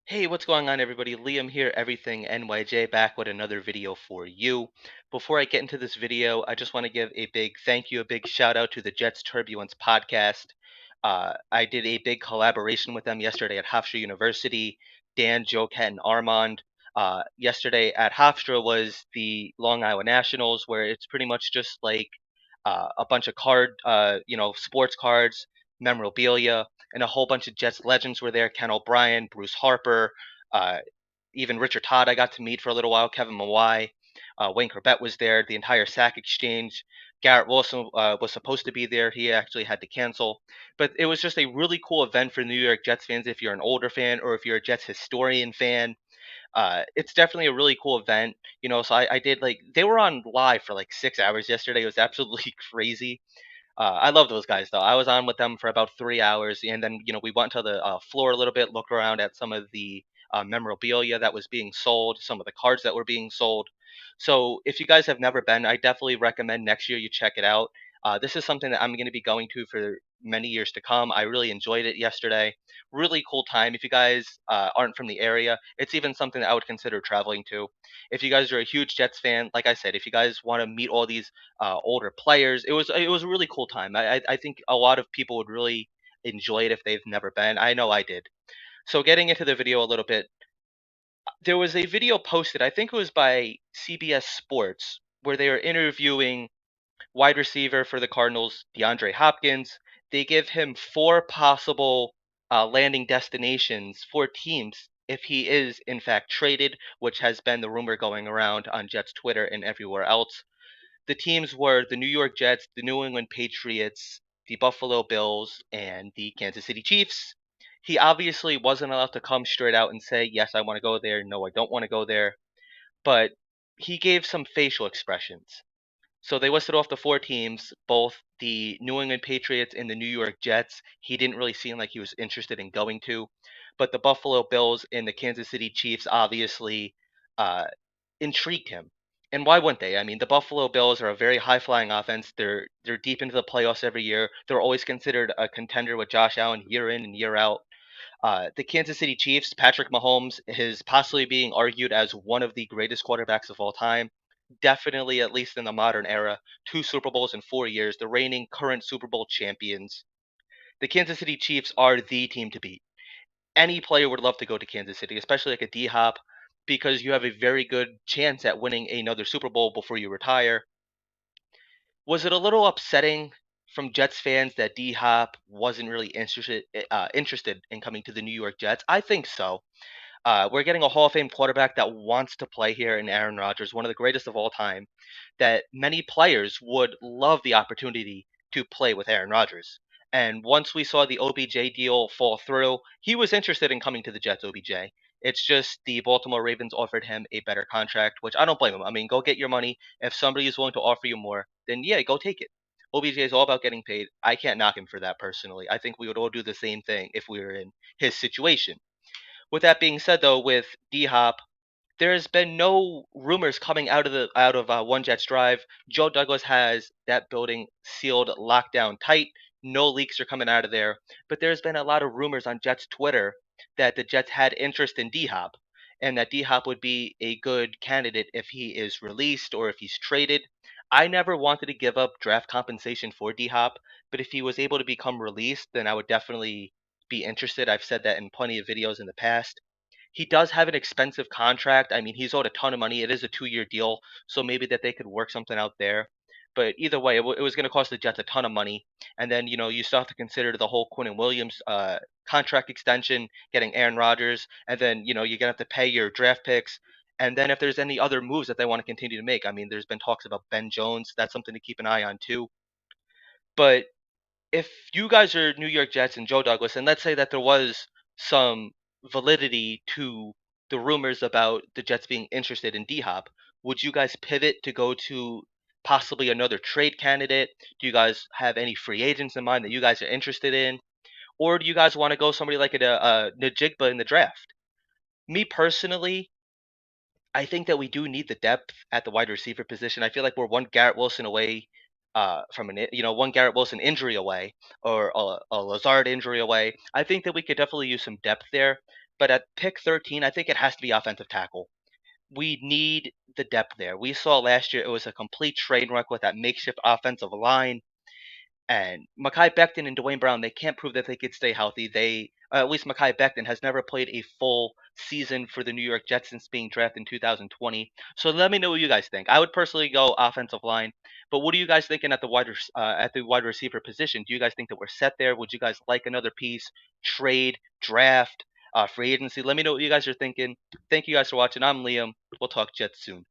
Hey, what's going on, everybody? Liam here, Everything NYJ, back with another video for you. Before I get into this video, I just want to give a big thank you, a big shout out to the Jets Turbulence podcast. I did a big collaboration with them yesterday at Hofstra University. Dan, Joe, Ken, and Armand. Yesterday at Hofstra was the Long Island Nationals, where it's pretty much just like a bunch of sports cards, memorabilia, and a whole bunch of Jets legends were there. Ken O'Brien, Bruce Harper, uh, even Richard Todd I got to meet for a little while. Kevin Mawai, Wayne Corbett was there. The entire sack exchange. Garrett Wilson was supposed to be there. He actually had to cancel. But it was just a really cool event for New York Jets fans if you're an older fan or if you're a Jets historian fan. It's definitely a really cool event, So I did like they were on live for like 6 hours yesterday. It was absolutely crazy. I love those guys though. I was on with them for about 3 hours, and then we went to the floor a little bit, looked around at some of the memorabilia that was being sold, some of the cards that were being sold. So if you guys have never been, I definitely recommend next year you check it out. This is something that I'm going to be going to for many years to come. I really enjoyed it yesterday. Really cool time. If you guys aren't from the area, it's even something that I would consider traveling to. If you guys are a huge Jets fan, like I said, if you guys want to meet all these older players. It was a really cool time. I think a lot of people would really enjoy it if they've never been. I know I did. So getting into the video a little bit, there was a video posted. I think it was by CBS Sports where they were interviewing wide receiver for the Cardinals, DeAndre Hopkins. They give him four possible landing destinations for teams if he is in fact traded, which has been the rumor going around on Jets Twitter and everywhere else. The teams were the New York Jets, the New England Patriots, the Buffalo Bills, and the Kansas City Chiefs. He obviously wasn't allowed to come straight out and say, yes, I want to go there. No, I don't want to go there. But he gave some facial expressions. So they listed off the four teams, both the New England Patriots and the New York Jets. He didn't really seem like he was interested in going to. But the Buffalo Bills and the Kansas City Chiefs obviously uh, intrigued him. And why wouldn't they? I mean, the Buffalo Bills are a very high flying offense. They're deep into the playoffs every year. They're always considered a contender with Josh Allen year in and year out. The Kansas City Chiefs, Patrick Mahomes is possibly being argued as one of the greatest quarterbacks of all time. Definitely, at least in the modern era, two Super Bowls in 4 years, the reigning current Super Bowl champions. The Kansas City Chiefs are the team to beat. Any player would love to go to Kansas City, especially like a D Hop, because you have a very good chance at winning another Super Bowl before you retire. Was it a little upsetting from Jets fans that D Hop wasn't really interested in coming to the New York Jets? I think so. We're getting a Hall of Fame quarterback that wants to play here in Aaron Rodgers, one of the greatest of all time, that many players would love the opportunity to play with Aaron Rodgers. And once we saw the OBJ deal fall through, he was interested in coming to the Jets, OBJ. It's just the Baltimore Ravens offered him a better contract, which I don't blame him. I mean, go get your money. If somebody is willing to offer you more, then yeah, go take it. OBJ is all about getting paid. I can't knock him for that personally. I think we would all do the same thing if we were in his situation. With that being said, though, with D Hop, there's been no rumors coming out of One Jets Drive. Joe Douglas has that building sealed, locked down tight. No leaks are coming out of there. But there's been a lot of rumors on Jets Twitter that the Jets had interest in D Hop, and that D Hop would be a good candidate if he is released or if he's traded. I never wanted to give up draft compensation for D Hop, but if he was able to become released, then I would definitely be interested. I've said that in plenty of videos in the past. He does have an expensive contract. I mean, he's owed a ton of money. It is a 2-year deal, so maybe that they could work something out there. But either way, it was going to cost the Jets a ton of money. And then, you still have to consider the whole Quinn and Williams contract extension, getting Aaron Rodgers, and then, you're going to have to pay your draft picks. And then if there's any other moves that they want to continue to make, I mean, there's been talks about Ben Jones. That's something to keep an eye on too. But if you guys are New York Jets and Joe Douglas, and let's say that there was some validity to the rumors about the Jets being interested in D Hop, would you guys pivot to go to possibly another trade candidate? Do you guys have any free agents in mind that you guys are interested in? Or do you guys want to go somebody like a Najigba in the draft? Me personally, I think that we do need the depth at the wide receiver position. I feel like we're one Garrett Wilson away from one Garrett Wilson injury away or a Lazard injury away. I think that we could definitely use some depth there. But at pick 13, I think it has to be offensive tackle. We need the depth there. We saw last year it was a complete train wreck with that makeshift offensive line. And Mekhi Becton and Dwayne Brown, they can't prove that they could stay healthy. At least Mekhi Becton has never played a full season for the New York Jets since being drafted in 2020. So let me know what you guys think. I would personally go offensive line, but what are you guys thinking at the wide receiver position? Do you guys think that we're set there? Would you guys like another piece, trade, draft, free agency? Let me know what you guys are thinking. Thank you guys for watching. I'm Liam. We'll talk Jets soon.